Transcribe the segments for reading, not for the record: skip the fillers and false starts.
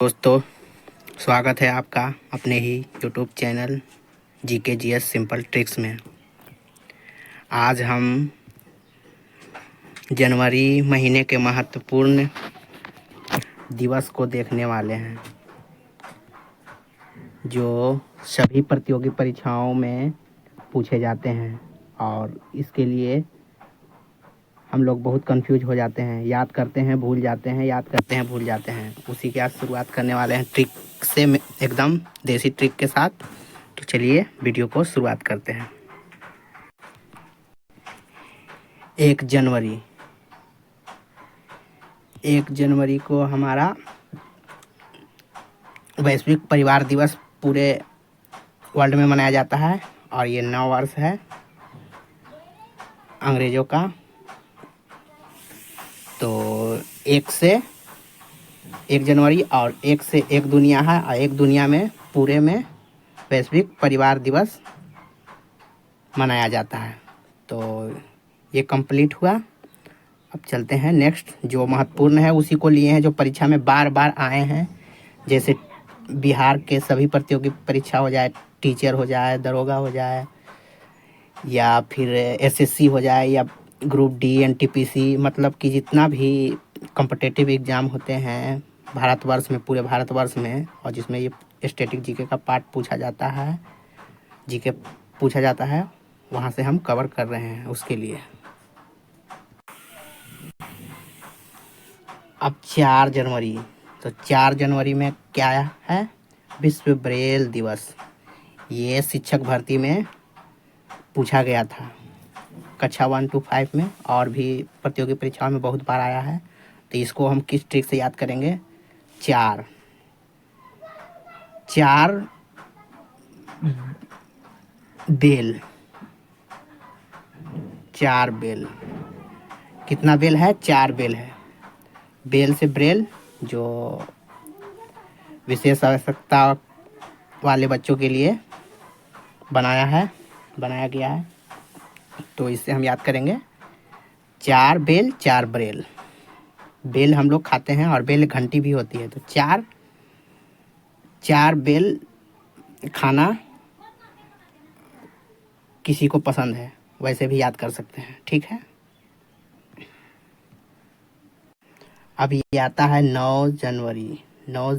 दोस्तों, स्वागत है आपका अपने ही YouTube channel GKGS simple tricks में। आज हम जनवरी महीने के महत्वपूर्ण दिवस को देखने वाले हैं, जो सभी प्रतियोगी परीक्षाओं में पूछे जाते हैं और इसके लिए हम लोग बहुत कंफ्यूज हो जाते हैं। याद करते हैं, भूल जाते हैं, याद करते हैं, भूल जाते हैं। उसी के आज शुरुआत करने वाले हैं ट्रिक से, एकदम देसी ट्रिक के साथ। तो चलिए वीडियो को शुरुआत करते हैं। 1 जनवरी 1 जनवरी को हमारा वैश्विक परिवार दिवस पूरे वर्ल्ड में मनाया जाता है और ये नव वर्ष है अंग्रेजों का। तो 1 जनवरी और 1 दुनिया है, और 1 दुनिया में पूरे में वैश्विक परिवार दिवस मनाया जाता है। तो ये कंप्लीट हुआ। अब चलते हैं नेक्स्ट, जो महत्वपूर्ण है उसी को लिए हैं, जो परीक्षा में बार बार आए हैं। जैसे बिहार के सभी प्रतियोगी परीक्षा हो जाए, टीचर हो जाए, दरोगा हो जाए, या फिर SSC हो जाए, या ग्रुप D NTPC, मतलब कि जितना भी कॉम्पिटिटिव एग्ज़ाम होते हैं भारतवर्ष में, पूरे भारतवर्ष में, और जिसमें ये स्टैटिक जीके का पार्ट पूछा जाता है, जीके पूछा जाता है, वहाँ से हम कवर कर रहे हैं उसके लिए। अब 4 जनवरी, तो 4 जनवरी में क्या है? विश्व ब्रेल दिवस। ये शिक्षक भर्ती में पूछा गया था, कक्षा 1 to 5 में, और भी प्रतियोगी परीक्षाओं में बहुत बार आया है। तो इसको हम किस ट्रिक से याद करेंगे? 4 बेल, 4 बेल। कितना बेल है? 4 बेल है। बेल से ब्रेल, जो विशेष आवश्यकता वाले बच्चों के लिए बनाया गया है। तो इससे हम याद करेंगे 4 बेल 4 ब्रेल। बेल हम लोग खाते हैं और बेल घंटी भी होती है। तो 4 बेल खाना किसी को पसंद है, वैसे भी याद कर सकते हैं। ठीक है। अब ये आता है 9 जनवरी। 9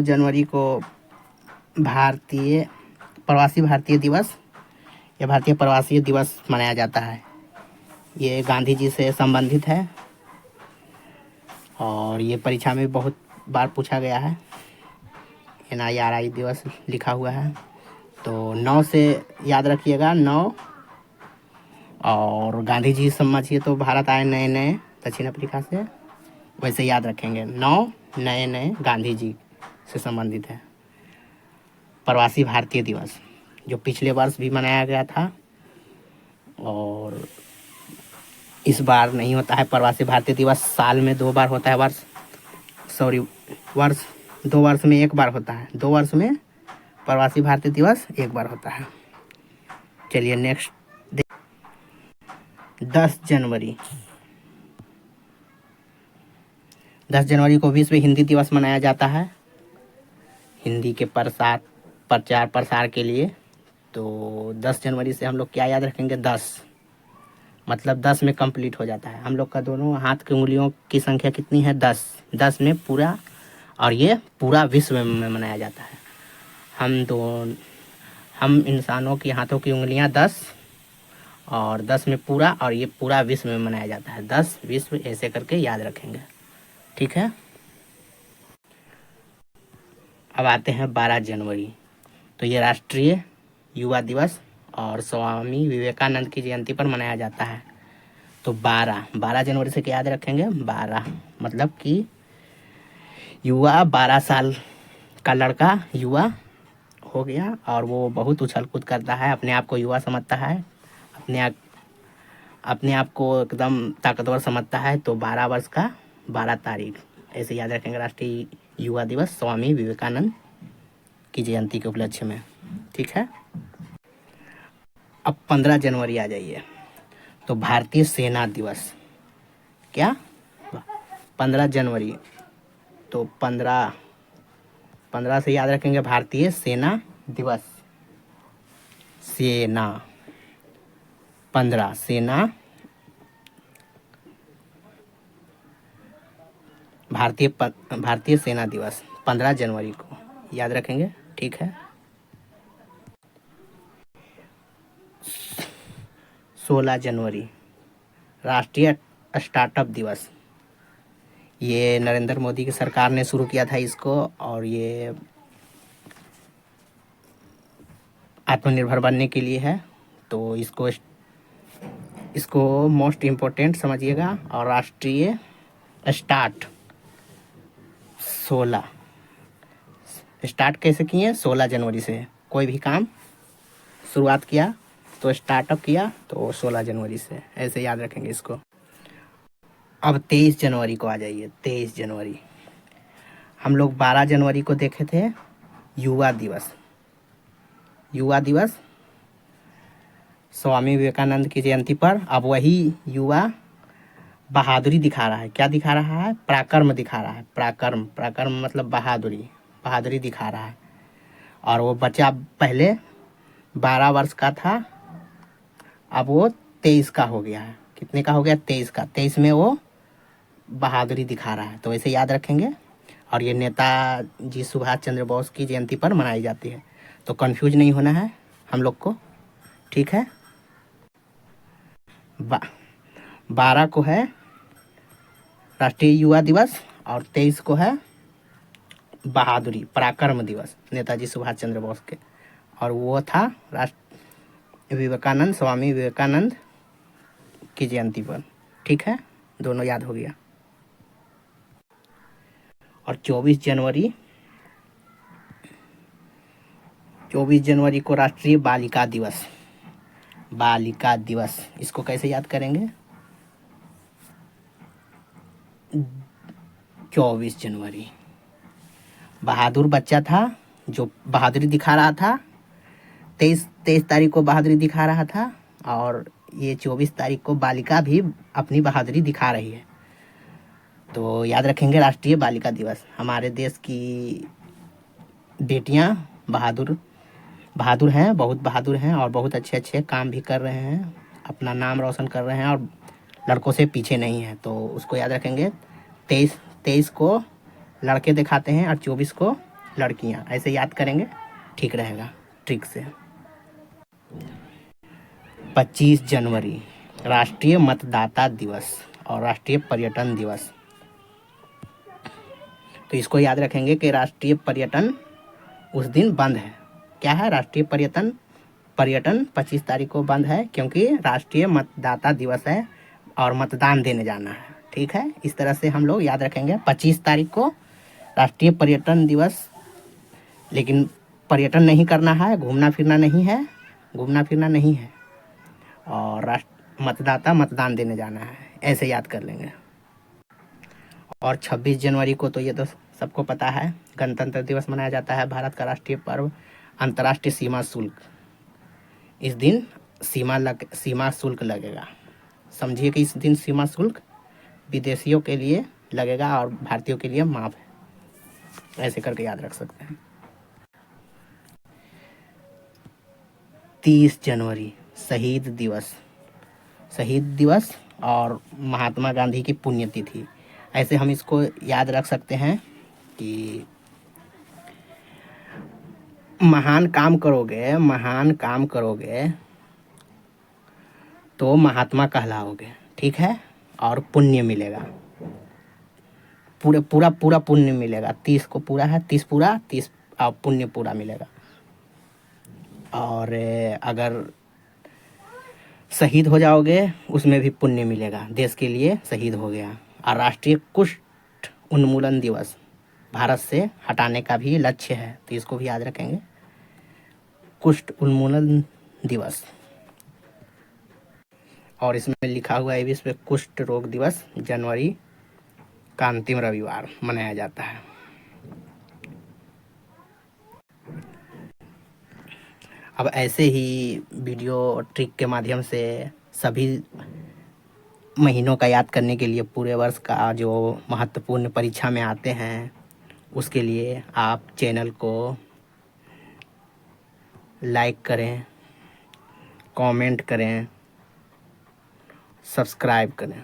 जनवरी को प्रवासी भारतीय दिवस या भारतीय प्रवासी दिवस मनाया जाता है। ये गांधी जी से संबंधित है और ये परीक्षा में बहुत बार पूछा गया है। NIRI दिवस लिखा हुआ है। तो 9 से याद रखिएगा, 9। और गांधी जी समझिए तो भारत आए नए नए दक्षिण अफ्रीका से, वैसे याद रखेंगे। 9 नए नए गांधी जी से संबंधित है। प्रवासी भारतीय दिवस जो पिछले वर्ष भी मनाया गया था और इस बार नहीं होता है। प्रवासी भारतीय दिवस साल में 2 बार होता है। वर्ष 2 वर्ष में 1 बार होता है। 2 वर्ष में प्रवासी भारतीय दिवस 1 बार होता है। चलिए नेक्स्ट, 10 जनवरी। 10 जनवरी को विश्व हिंदी दिवस मनाया जाता है, हिंदी के प्रचार प्रसार के लिए। तो 10 जनवरी से हम लोग क्या याद रखेंगे? 10, मतलब 10 में कंप्लीट हो जाता है। हम लोग का दोनों हाथ की उंगलियों की संख्या कितनी है? 10। 10 में पूरा, और ये पूरा विश्व में मनाया जाता है। हम इंसानों की हाथों की उंगलियां 10, और 10 में पूरा, और ये पूरा विश्व में मनाया जाता है। 10 विश्व, ऐसे करके याद रखेंगे। ठीक है। अब आते हैं 12 जनवरी। तो ये राष्ट्रीय युवा दिवस और स्वामी विवेकानंद की जयंती पर मनाया जाता है। तो 12 जनवरी से क्या याद रखेंगे? 12 मतलब कि युवा, 12 साल का लड़का युवा हो गया, और वो बहुत उछल कूद करता है, अपने आप को युवा समझता है, अपने आप को एकदम ताकतवर समझता है। तो 12 वर्ष का 12 तारीख, ऐसे याद रखेंगे। राष्ट्रीय युवा दिवस स्वामी विवेकानंद की जयंती के उपलक्ष्य में। ठीक है। अब 15 जनवरी आ जाइए। तो भारतीय सेना दिवस। क्या? 15 जनवरी, तो 15 से याद रखेंगे भारतीय सेना दिवस। सेना, 15 सेना, भारतीय सेना दिवस 15 जनवरी को याद रखेंगे। ठीक है। 16 जनवरी राष्ट्रीय स्टार्टअप दिवस। ये नरेंद्र मोदी की सरकार ने शुरू किया था इसको, और ये आत्मनिर्भर बनने के लिए है। तो इसको मोस्ट इम्पोर्टेंट समझिएगा। और राष्ट्रीय स्टार्ट 16 स्टार्ट कैसे किए? 16 जनवरी से कोई भी काम शुरुआत किया तो स्टार्टअप किया तो 16 जनवरी से, ऐसे याद रखेंगे इसको। अब 23 जनवरी को आ जाइए। 23 जनवरी हम लोग 12 जनवरी को देखे थे युवा दिवस। युवा दिवस स्वामी विवेकानंद की जयंती पर अब वही युवा बहादुरी दिखा रहा है। क्या दिखा रहा है? पराक्रम दिखा रहा है। पराक्रम मतलब बहादुरी दिखा रहा है। और वो बच्चा पहले 12 वर्ष का था, अब वो 23 का हो गया है। कितने का हो गया? 23 का। 23 में वो बहादुरी दिखा रहा है, तो ऐसे याद रखेंगे। और ये नेताजी सुभाष चंद्र बोस की जयंती पर मनाई जाती है, तो कंफ्यूज नहीं होना है हम लोग को। ठीक है। 12 को है राष्ट्रीय युवा दिवस और 23 को है बहादुरी पराक्रम दिवस नेताजी सुभाष चंद्र बोस के। और वो था स्वामी विवेकानंद की जयंती पर। ठीक है, दोनों याद हो गया। और 24 जनवरी को राष्ट्रीय बालिका दिवस। बालिका दिवस इसको कैसे याद करेंगे? 24 जनवरी बहादुर बच्चा था जो बहादुरी दिखा रहा था। 23 तारीख को बहादुरी दिखा रहा था, और ये 24 तारीख को बालिका भी अपनी बहादुरी दिखा रही है। तो याद रखेंगे राष्ट्रीय बालिका दिवस। हमारे देश की बेटियां बहादुर हैं, बहुत बहादुर हैं, और बहुत अच्छे अच्छे काम भी कर रहे हैं, अपना नाम रोशन कर रहे हैं, और लड़कों से पीछे नहीं है। तो उसको याद रखेंगे। 23 को लड़के दिखाते हैं और 24 को लड़कियां, ऐसे याद करेंगे, ठीक रहेगा ट्रिक से। 25 जनवरी राष्ट्रीय मतदाता दिवस और राष्ट्रीय पर्यटन दिवस। तो इसको याद रखेंगे कि राष्ट्रीय पर्यटन उस दिन बंद है। क्या है? राष्ट्रीय पर्यटन 25 तारीख को बंद है, क्योंकि राष्ट्रीय मतदाता दिवस है और मतदान देने जाना है। ठीक है, इस तरह से हम लोग याद रखेंगे। 25 तारीख को राष्ट्रीय पर्यटन दिवस, लेकिन पर्यटन नहीं करना है, घूमना फिरना नहीं है, और मतदान देने जाना है, ऐसे याद कर लेंगे। और 26 जनवरी को तो ये तो सबको पता है, गणतंत्र दिवस मनाया जाता है, भारत का राष्ट्रीय पर्व। अंतर्राष्ट्रीय सीमा शुल्क, इस दिन सीमा शुल्क लगेगा। समझिए कि इस दिन सीमा शुल्क विदेशियों के लिए लगेगा और भारतीयों के लिए माफ है, ऐसे करके याद रख सकते हैं। 30 जनवरी शहीद दिवस और महात्मा गांधी की पुण्यतिथि। ऐसे हम इसको याद रख सकते हैं कि महान काम करोगे तो महात्मा कहलाओगे। ठीक है, और पुण्य मिलेगा, पूरा पुण्य मिलेगा। 30 को पूरा है, 30 और पुण्य पूरा मिलेगा। और अगर शहीद हो जाओगे उसमें भी पुण्य मिलेगा, देश के लिए शहीद हो गया। और राष्ट्रीय कुष्ठ उन्मूलन दिवस भारत से हटाने का भी लक्ष्य है, तो इसको भी याद रखेंगे, कुष्ठ उन्मूलन दिवस। और इसमें लिखा हुआ है विश्व कुष्ठ रोग दिवस जनवरी का अंतिम रविवार मनाया जाता है। अब ऐसे ही वीडियो ट्रिक के माध्यम से सभी महीनों का याद करने के लिए, पूरे वर्ष का जो महत्वपूर्ण परीक्षा में आते हैं, उसके लिए आप चैनल को लाइक करें, कमेंट करें, सब्सक्राइब करें।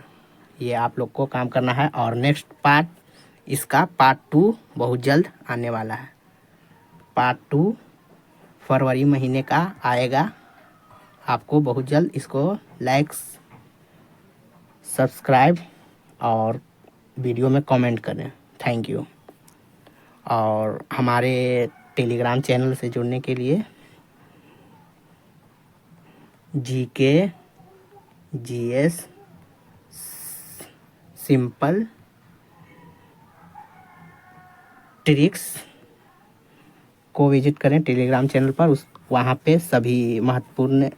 ये आप लोग को काम करना है। और नेक्स्ट पार्ट, इसका पार्ट 2 बहुत जल्द आने वाला है। पार्ट 2 फरवरी महीने का आएगा। आपको बहुत जल्द इसको लाइक, सब्सक्राइब और वीडियो में कमेंट करें। Thank you. और हमारे टेलीग्राम चैनल से जुड़ने के लिए GK GS सिंपल ट्रिक्स को विजिट करें टेलीग्राम चैनल पर। वहाँ पे सभी महत्वपूर्ण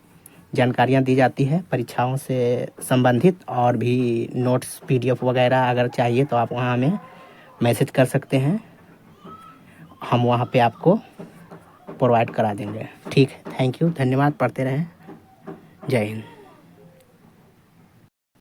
जानकारियाँ दी जाती है परीक्षाओं से संबंधित, और भी नोट्स PDF वगैरह अगर चाहिए तो आप वहाँ हमें मैसेज कर सकते हैं। हम वहाँ पे आपको प्रोवाइड करा देंगे। ठीक है, थैंक यू, धन्यवाद। पढ़ते रहें। जय हिंद।